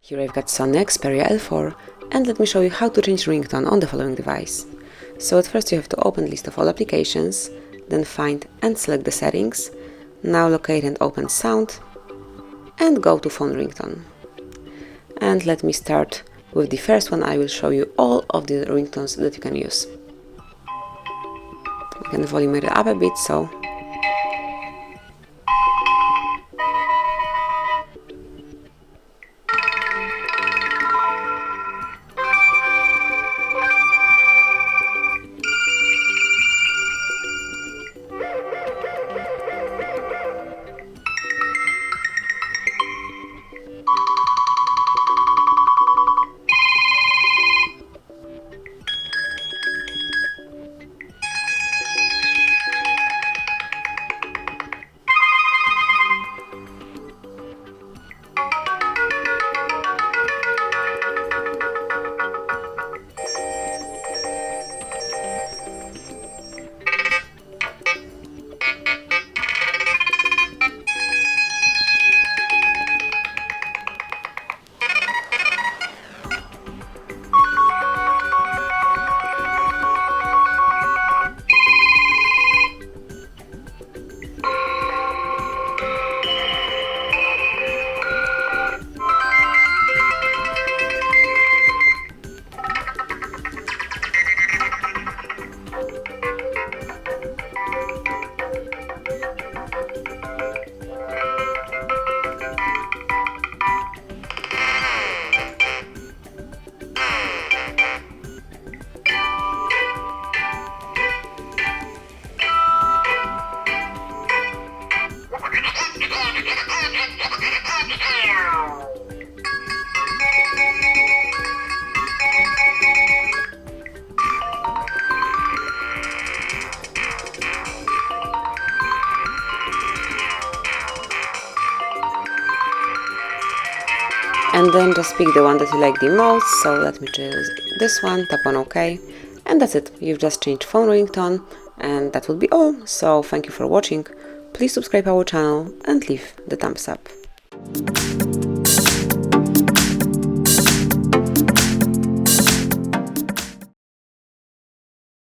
Here I've got SONY Xperia L4, and let me show you how to change ringtone on the following device. So at first you have to open list of all applications, then find and select the settings. Now locate and open sound and go to phone ringtone. And let me start with the first one. I will show you all of the ringtones that you can use. You can volume it up a bit, so and then just pick the one that you like the most. So let me choose this one, tap on OK, and that's it. You've just changed phone ringtone, and that would be all. So thank you for watching. Please subscribe our channel and leave the thumbs up.